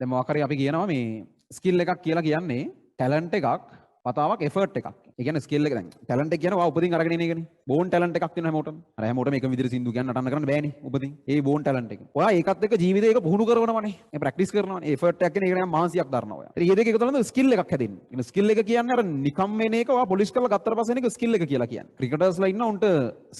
දැන් මොකක් හරි අපි කියනවා මේ ස්කිල් එකක් කියලා කියන්නේ ටැලන්ට් එකක් පතාවක් එෆර්ට් එකක්. ඒ කියන්නේ ස්කිල් එක දැන් ටැලන්ට් එක කියන්නේ ඔයා උපදින් අරගෙන එන එකනේ. බෝන් ටැලන්ට් එකක් තියෙනවා හැමෝටම. අර හැමෝටම එකම විදිහට සින්දු කියන්න නටන්න කරන්න බෑනේ උපදින්. ඒ බෝන් ටැලන්ට් එක. ඔයා ඒකත් එක්ක ජීවිතේ ඒක පුහුණු කරනවනේ. ඒ ප්‍රැක්ටිස් කරනවනේ. එෆර්ට් එකක් කියන්නේ ඒක නම් මහන්සියක් දරනවා ඔයා. ඉතින් මේ දෙක එකතු කරලා ස්කිල් එකක් හැදෙන්නේ. ඉතින් ස්කිල් එක කියන්නේ අර නිකම් එන එක ඔයා පොලිෂ් කරලා ගත්තට පස්සේ එන එක ස්කිල් එක කියලා කියන්නේ. ක්‍රිකටර්ස්ලා ඉන්න උන්ට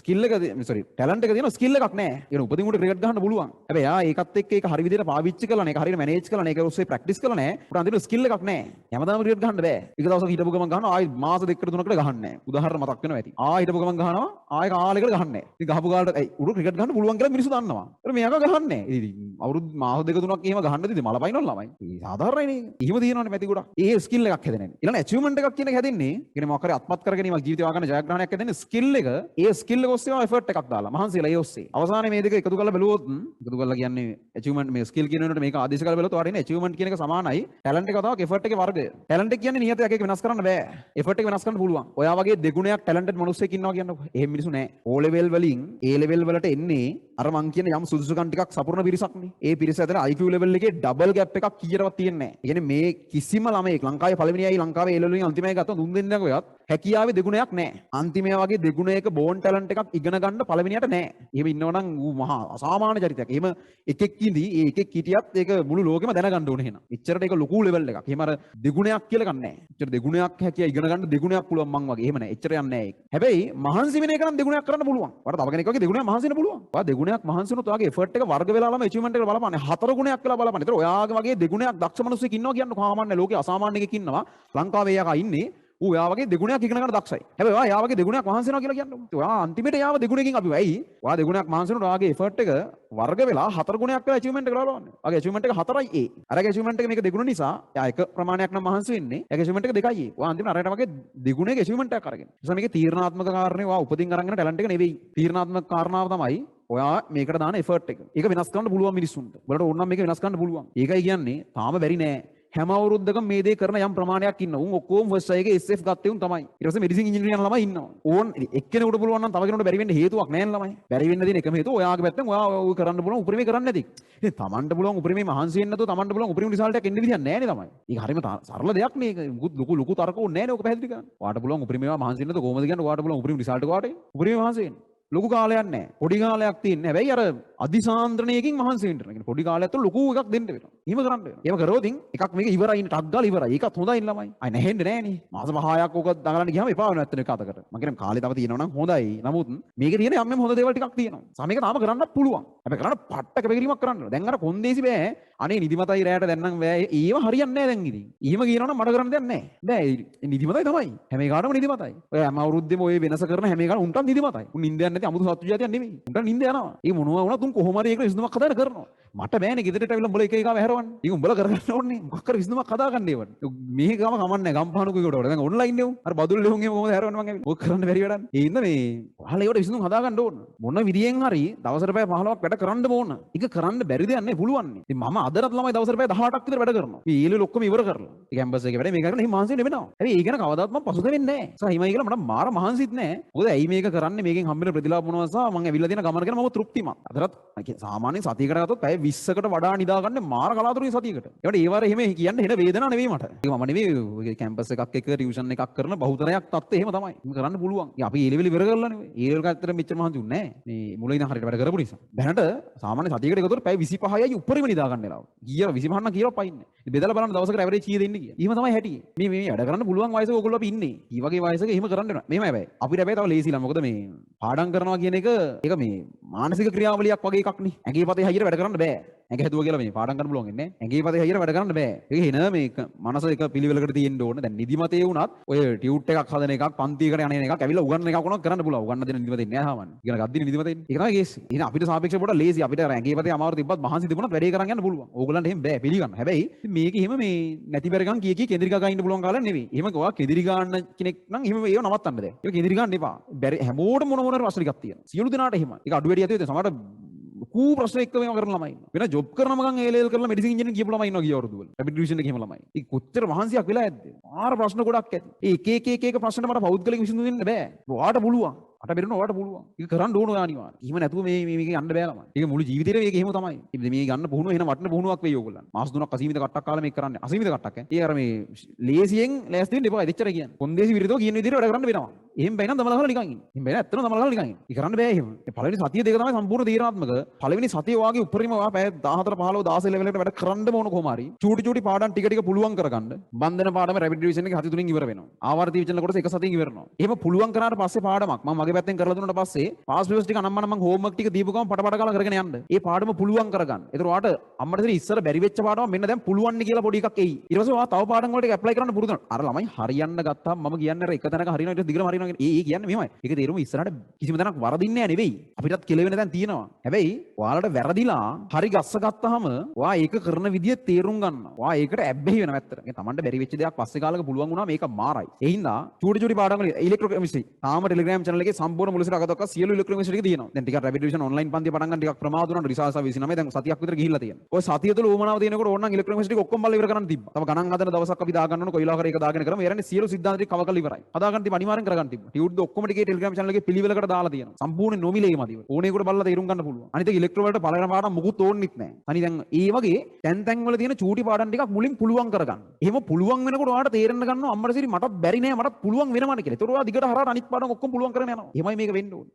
ස්කිල් එක සෝරි ටැලන්ට් එක තියෙනවා ස්කිල් එකක් නැහැ. ඒක උපදින් උන්ට ක්‍රිකට් ගහන්න පුළුවන්. හැබැයි යා ඒකත් එක්ක ඒක හරි විදිහට පාවිච්චි කරලා ඒක හරියට මැනේජ් කරලා ඒක ඔස්සේ ප්‍රැක්ටිස් කරලා නැහැ. උන්ට අන්තිමට ස්කිල් එකක් නැහැ. හැමදාම ක්‍රිකට් ගහන්න බෑ. එක දවසක් හිටපු ගමන් ගහනවා ආයි මාස දෙකකට තුනකට ගහන්නේ නැහැ. උදාහරණ මතක් වෙනවා ඇති. හිටපු ගමන් ගහනවා ආයෙ කාලයකට ගහන්නේ නැහැ. ඉතින් ගහපු කාලට උඩ ක්‍රිකට් ගහන්න පුළුවන් කියලා මිනිස්සු දන්නවා. ඒත් මෙයාක ගහන්නේ නැහැ. ඉතින් අවුරුදු මාස දෙක තුනක් එහෙම ගහන්න දෙද්දි මල පයින්නවල ළමයි. ඒ සාධාරණයි නේ. එහෙම තියෙනවනේ මැටි ගොඩක්. ඒ ස්කිල් එකක් හැදෙන්නේ. ඊළඟ ඇචීව්මන්ට් එකක් කියන එක හැදෙන්නේ. කියන්නේ මොකක් හරි අත්පත් කර ගැනීමක් ජීවිතේ වාගන්න ජයග්‍රහණයක් හැදෙන්නේ ස්කිල් එක. ඒ ස්කිල් එක ඔස්සේ එෆර්ට් එකක් දාලා මහන්සියලා ඒ ඔස්සේ. අවසානයේ මේ දෙක එකතු කරලා බැලුවොත් එකතු කරලා කියන්නේ ඇචීව්මන්ට් මේ ස්කිල් කියන එකට මේක ආදේශ කරලා බැලුවොත් ඔයාලට ඉන්නේ ඇචීව්මන්ට් කියන එක සමානයි. ටැලන්ට් එක තවක එෆර්ට් එකේ වර්ගය. ටැලන්ට් එක කියන්නේ නියතයක් එක වෙනස් කරන්න බෑ. එෆර්ට් එක වෙනස් කරන්න පුළුවන්. ඔයා වගේ දෙගුණයක් ටැලන්ටඩ් මිනිස්සෙක් ඉන්නවා කියන්නකො. එහෙම මිනිස්සු නෑ. O level වලින් A level වලට එන්නේ අර මං කියන යම් සුදුසුකම් ටිකක් සපුරන පිරිසක්නේ. ඒ පිරිස අතර IQ level එකේ ඩබල් ગેප් එකක් කීයටවත් තියෙන්නේ නෑ. ඒ කියන්නේ මේ කිසිම ළමයෙක් ලංකාවේ පළවෙනියයි ලංකාවේ A level වලින් අන්තිමයි ගත්තා තුන් දෙනෙක් ඔයත් හැකියාවේ දෙගුණයක් නෑ. අන්තිමයා වගේ දෙගුණයක බෝන් ටැලන්ට් එකක් ඉගෙන ගන්න පළවෙනියට නෑ. එහෙම ඉන්නවනම් ඌ මහා අසාමාන්‍ය චරිතයක්. එහෙම එකෙක් ඉඳි ඒ එකෙක් හිටියත් ඒක මුළු ලෝකෙම දැනගන්න ඕනේ එහෙනම්. එච්චරට ඒක ලොකු level එකක්. එහෙම අර දෙගුණයක් කියලා ගන්න නෑ. එච්චර දෙගුණයක් හැකියාව ඉගෙන ගන්න දෙගුණයක් පුළුවන් මං වගේ. එහෙම නෑ. එච්චර යන්නේ නෑ ඒක. හැබැයි මහන්සි වෙන එක නම් දෙගුණයක් කරන්න පුළුවන්. ඔයාලට තව කෙනෙක් වගේ දෙගුණයක් මහන්සි වෙන්න පුළුවන්. ඔයා දෙගුණයක් මහන්සි වුණොත් ඔයාගේ එෆර්ට් එක වර්ග වෙලාම අචීව්මන්ට් එක බලපන්නේ. හතර ගුණයක් වෙලා බලපන්නේ. ඒතර ඔයාගේ වගේ දෙගුණයක් දක්ෂ මිනිස්සෙක් ඉන්නවා කියන්නේ සාමාන්‍ය ලෝකේ අසාමාන්‍ය එකෙක් ඉන්නවා. ලංකාවේ එයාක ඉන්නේ. ඌ එයා වගේ දෙගුණයක් ඉගෙන ගන්න දක්ෂයි. හැබැයි ඔයා එයා වගේ දෙගුණයක් මහන්සි වෙනවා කියලා කියන්නේ. ඔයා අන්තිමට යාව දෙගුණයකින් අපි වෙයි. ඔයා දෙගුණයක් මහන්සි වෙනකොට ඔයාගේ එෆර්ට් එක වර්ග වෙලා හතර ගුණයක් වෙලා අචීව්මන්ට් එක බලන්න. ඔයාගේ අචීව්මන්ට් එක 4යි A. අරගේ අචීව්මන්ට් එක මේක දෙගුණ නිසා එයා එක ප්‍රමාණයක් නම් මහන්සි වෙන්නේ. එයාගේ අචීව්මන්ට් එක 2යි A. ඔයා අන්තිමට අරකට වගේ දෙගුණයක අචීව්මන්ට් එකක් අරගෙන. ඒ නිසා මේකේ තීරණාත්මක කාරණේ ඔයා උපදින් අරගෙන ටැලන්ට් එක නෙවෙයි. තීරණාත්මක කාරණාව තමයි ඔයා මේකට දාන එෆර්ට් එක. ඒක වෙනස් කරන්න පුළුවන් මිනිස්සුන්ට. ඔයාලට ඕන නම් මේක වෙනස් කරන්න පුළුවන්. ඒකයි කියන්නේ තාම බැරි නෑ. හැම අවුරුද්දකම මේ දේ කරන යම් ප්‍රමාණයක් ඉන්නවා. උන් ඔක්කොම ෆස්ට් එකේ SF ගත්තේ උන් තමයි. ඊට පස්සේ මෙඩිසින් ඉංජිනේරියන් ළමයි ඉන්නවා. ඕන් එක්කෙනෙකුට පුළුවන් නම් තව කෙනෙකුට බැරි වෙන්න හේතුවක් නැහැ ළමයි. බැරි වෙන්න තියෙන එකම හේතුව ඔයාගේ පැත්තෙන් ඔයා ඔය කරන්න පුළුවන් උපරිමේ කරන්නේ නැති. ඉතින් Tamanට පුළුවන් උපරිමේ මහන්සි වෙන්න නැතුව Tamanට පුළුවන් උපරිම රිසල්ට් එකක් එන්න විදියක් නැහැ නේ තමයි. ඒක හරිම සරල දෙයක් නේ. ඒක ලොකු තර්ක ඕනේ නැහැ නේ ඔක පැහැදිලි කරන්න. ඔයාට පුළුවන් උපරිමේ මහන්සි වෙන්න නැතුව කොහොමද කියන්නේ ඔයාට පුළුවන් උපරිම රිසල්ට් එක ඔයාට උපරිමේ මහන්සි වෙන්න. ලොකු කාලයක් නැහැ. පොඩි කාලයක් තියෙන්නේ. හැබැයි අර අදිසාන්ද්‍රණයකින් මහන්සි වෙන්න. ඒ කියන්නේ පොඩි කාලයක් තුළ ලොකු එකක් දෙන්න වෙනවා. එහෙම කරන්න වෙනවා. එහෙම කරොත් එකක් මේක ඉවරයි නේ ටක් ගාලා ඉවරයි. ඒකත් හොඳයි ළමයි. අය නැහෙන්නේ නැහැ නේ. මාස 5ක් ඕක දඟලන්න ගියාම එපා වෙනවා ඇත්තට එක අතකට. මම කියන්නේ කාලේ තව තියෙනවා නම් හොඳයි. නමුත් මේකේ තියෙන යම් හොඳ දේවල් ටිකක් තියෙනවා. සමේක තාම කරන්නත් පුළුවන්. හැබැයි කරන්න පට්ට කැපකිරීමක් කරන්න ඕන. දැන් අර කොන්දේසි බෑ. අනේ නිදිමතයි රැයට දැන් නම් බෑ. ඒව හරියන්නේ නැහැ දැන් ඉතින්. එහෙම කියනවනම් මට කරන්න දෙයක් නැහැ. බෑ නිදිමතයි තමයි. හැම එකටම නිදිමතයි. ඔය හැම අවුරුද්දෙම ඔය වෙනස කරන හැම එකටම උන්ටත් නිදිමතයි. උන් නිින්දයක් නැති අමුතු සත්තු జాතියක් නෙමෙයි. උන්ට නිින්ද යනවා. ඒ මොනවා වුණත් උන් කොහොම හරි ඒක විසඳුමක් හදාගෙන කරනවා. මට බෑනේ ගෙදරට ඇවිල්ලා උඹලා එක එක හැරවන්න. ඒක උඹලා කරගන්න ඕනේ. මොකක් කර විසඳුමක් හදාගන්න ඒවට. මේ ගම කමන්නේ ගම්පහනුක එකට වල. දැන් ඔන්ලයින් නේ උන්. අර බදුල් ලෙහුන් එහෙම කොහොමද හැරවන්නේ මං ඇවිල්ලා. ඔක කරන්න බැරි වැඩක්. ඒ ඉන්න මේ ඔයාලා ඒවට විසඳුම් හදාගන්න ඕන. මොන විදියෙන් හරි දවසට පැය 15ක් වැඩ කරන්න ඕන. ඒක කරන්න බැරි දෙයක් නේ පුළුවන් නේ. ඉතින් මම අදටත් ළමයි දවසට පැය 18ක් විතර වැඩ කරනවා. මේ ඊළඟ ඔක්කොම ඉවර කරලා. ඒ කැම්පස් එකේ වැඩ මේක කරන හිම මහන්සි වෙනවා. හැබැයි ඒක ගැන කවදාවත් මම පසුතැවෙන්නේ නැහැ. සහ හිමයි කියලා මට මාර මහන්සිත් නැහැ. මොකද ඇයි මේක කරන්නේ මේකෙන් හම්බෙන ප්‍රතිලාභ මොනවද සහ මම ඇවිල්ලා තියෙන ගමන ගැන මම තෘප්තිමත්. අදටත් සාමාන්‍යයෙන් සතියකට ගත්තොත් පැය 20කට වඩා නිදාගන්නේ මාර කලාතුරකින් සතියකට. ඒකට ඒ වාරේ එහෙම කියන්න හෙන වේදනාවක් නෙවෙයි මට. ඒක මම නෙවෙයි කැම්පස් එකක් එක ටියුෂන් එකක් කරන බහුතරයක් තත්ත්වය එහෙම තමයි. මේක කරන්න පුළුවන්. අපි ඒ ලෙවල් ඉවර කරලා නෙවෙයි. ඒ ලෙවල් එකත් මෙච්චර මහන්සි උන්නේ නැහැ. මේ මුලින් ඉඳන් හරියට වැඩ කරපු නිසා. දැනට සාමාන්‍ය සතියකට එකතොර පැය 25යි උඩරිම නිදා ගන්න වෙලාව. කීයව 25 නම් කියලා පයින්නේ. ඉතින් බෙදලා බලන්න දවසකට ඇවරේජ් කීයද ඉන්නේ කියලා. එහෙම තමයි හැටි. මේ වැඩ කරන්න පුළුවන් වයසක ඔයගොල්ලෝ අපි ඉන්නේ. ඊ වගේ වයසක එහෙම කරන්න වෙනවා. මෙහෙම හැබැයි. අපිට හැබැයි තව ලේසිලා. මොකද මේ පාඩම් කරනවා කියන එක ඒක මේ මානසික ක්‍රියාවලියක් වගේ එකක් නේ. ඇඟේ පතේ හයියට වැඩ කරන්න බෑ. ඇඟ හැදුවා කියලා මේ පාඩම් කරන්න පුළුවන් ඉන්නේ. ඇඟේ පතේ හයියට වැඩ කරන්න බෑ. ඒක එන මේක මනස එක පිළිවෙලකට තියෙන්න ඕන. දැන් නිදිමතේ වුණත් ඔය ටියුට් එකක් හදන එකක්, පන්තියකට යන එකක්, ඇවිල්ලා උගන්නන එකක් වුණත් කරන්න පුළුවන්. උගන්න දෙන නිදිමතේ නෑ සාමාන්‍ය. ඉගෙන ගද්දින නිදිමතේ. ඒක තමයි කේස්. එහෙනම් අපිට සාපේක්ෂව පොඩ ලේසි. අපිට ඇඟේ පතේ අමාරු තිබ්බත් මහන්සි තිබුණත් වැඩේ කරන් යන්න පුළුවන්. ඕගොල්ලන්ට එහෙම බෑ පිළිගන්න. හැබැයි මේක එහෙම මේ නැති බැරගම් කී කෙන්දිරි ගා ඉන්න පුළුවන් කාලයක් නෙවෙයි. එහෙම ඔයා කෙන්දිරි ගන්න කෙනෙක් නම් එහෙම ඒව නවත්තන්න බෑ. ඒක කෙන්දිරි ගන්න එපා. බැරි හැමෝටම මොන ප්‍රශ්න ටිකක් තියෙනවා. සියලු දෙනාට එහෙමයි. ඒක අඩු වැඩි ඇතුලේ සමහරට ලොකු ප්‍රශ්න එක්ක මේව කරන ළමයි ඉන්නවා. වෙන ජොබ් කරනම ගමන් A level කරලා මෙඩිසින් ඉංජිනේරින් කියපු ළමයි ඉන්නවා ගිය අවුරුදු වල. රැපිඩ් ඩිවිෂන් එකේ එහෙම ළමයි. ඒක කොච්චර මහන්සියක් වෙලා ඇද්ද? මාර ප්‍රශ්න ගොඩක් ඇති. ඒ එක එක ප්‍රශ්න මට පෞද්ගලික විසඳුම් දෙන්න බෑ. ඔයාට පුළුවන්. මට බැරිුණ ඔයාලට පුළුවන්. ඒක කරන්න ඕන අනිවාර්යයෙන්. එහෙම නැතුව මේක යන්න බෑ ළමයි. ඒක මුළු ජීවිතේම මේක එහෙම තමයි. ඉතින් මේ ගන්න පුහුණුව එහෙන වටින පුහුණුවක් වෙයි ඕගොල්ලන්. මාස 3ක් අසීමිත කට්ටක් කාලා මේක කරන්නේ. අසීමිත කට්ටක් ඈ. ඒ අර මේ ලේසියෙන් ලෑස්ති වෙන්න එපා. එච්චර කියන්නේ. කොන්දේසි විරිතෝ කියන විදිහට වැඩ කරන්න වෙනවා. එහෙම බෑ නම් දමලා ගහලා නිකන් ඉන්න. එහෙම බෑ ඇත්තටම දමලා ගහලා නිකන් ඉන්න. ඒක කරන්න බෑ එහෙම. ඒ පළවෙනි සතිය දෙක තමයි සම්පූර්ණ තීරණාත්මක. පළවෙනි සතිය වාගේ උඩරිම ඔයා පැය 14 15 16 ලෙවල් එකට වැඩ කරන්න ඕන කොහොම හරි. චූටි පාඩම් ටික ටික පුළුවන් කරගන්න. බන්ධන පාඩම රැපිඩ් රිවිෂන් එක 73 ඉවර වෙනවා. ආවර්ති විචලන කොටස එක සතියකින් ඉවර වෙනවා. එහෙම පුළුවන් කරාට පස්සේ පාඩමක් මම මගේ පැත්තෙන් කරලා දුන්නාට පස්සේ පාස් පේපර්ස් ටික අනම්මනම් මම හෝම්වර්ක් ටික දීපු ගමන් පට කාලා කරගෙන යන්න. ඒ පාඩම පුළුවන් කරගන්න. ඒතර ඔයාට අම්මට දෙන ඉස්සර බැරි වෙච්ච පාඩම මෙන්න දැන් පුළුවන් නේ කියලා පොඩි එකක් එයි. ඊට පස්සේ ඔයා තව පාඩම් වලට ඇප්ලයි කරන්න පුරුදු වෙනවා. අර ළමයි හරියන්න ගත්තාම මම කියන්නේ අර එක තැනක හරියනවා ඊට දිගටම හරියනවා කියන්නේ ඒ කියන්නේ මෙහෙමයි. ඒක තේරුම ඉස්සරහට කිසිම තැනක් වරදින්නේ නැහැ නෙවෙයි. අපිටත් කෙලවෙන තැන් තියෙනවා. හැබැයි ඔයාලට වැරදිලා හරි ගස්ස ගත්තාම ඔයා ඒක කරන විදිය තේරුම් ගන්නවා. ඔයා ඒකට ඇබ්බැහි වෙනවා ඇත්තට. ඒ තමන්ට බැරි වෙච්ච දෙයක් පස්සේ කාලෙක පුළුවන් වුණා මේක මාරයි. ඒ හින්දා චූටි පාඩම් වල ඉලෙක්ට්‍රෝ කෙමිස්ට්‍රි තාම ටෙලිග්‍රෑම් channel එකේ සම්පූර්ණ මුල සිට අග දක්වා සියලු ඉලෙක්ට්‍රෝ කෙමිස්ට්‍රි ටික තියෙනවා. දැන් ටිකක් රැපිඩ් රිවිෂන් ඔන්ලයින් පන්තිය පටන් ගන්න ටිකක් ප්‍රමාද වුණා රිසර්ච් 29 දැන් සතියක් විතර ගිහිල්ලා තියෙනවා. ඔය සතිය තුළ උමනාව තියෙනකොට ඕනනම් ඉලෙක්ට්‍රෝ කෙමිස්ට්‍රි ටික ඔක්කොම බලලා ඉවර කරන්න තිබ්බා. තව ගණන් හදන දවසක් අපි දා ගන්න ඕන කොයිලා කර එක දාගෙන කරමු. ඒ කියන්නේ සියලු සිද්ධාන්ත ටික කව කරලා ඉවරයි. හදා ගන්න තිබ්බ අනිවාර්යෙන් කරගන්න තිබ්බා. ටියුට්ද ඔක්කොම ටිකේ ටෙලිග්‍රෑම් channel එකේ පිළිවෙලකට දාලා තියෙනවා. සම්පූර්ණ නොමිලේම මදිව. ඕනේකට බලලා තේරුම් ගන්න පුළුවන්. අනිත් එක ඉලෙක්ට්‍රෝ වලට පළවෙනි පාඩම් මුකුත් ඕන්නෙත් නැහැ. අනිත් දැන් ඒ වගේ තැන් වල තියෙන චූටි පාඩම් ටිකක් මුලින් පුළුවන් කරගන්න. එහෙම පුළුවන් වෙනකොට ඔයාලට තේරෙන්න ගන්නවා අම්මට සිරි මටත් බැරි නෑ මටත් පුළුවන් වෙනවනේ කියලා. ඒතකොට ඔයා දිගට හරහාට අනිත් පාඩම් ඔක්කොම පුළුවන් කරගෙන යනවා. එහෙමයි මේක වෙන්න ඕනේ.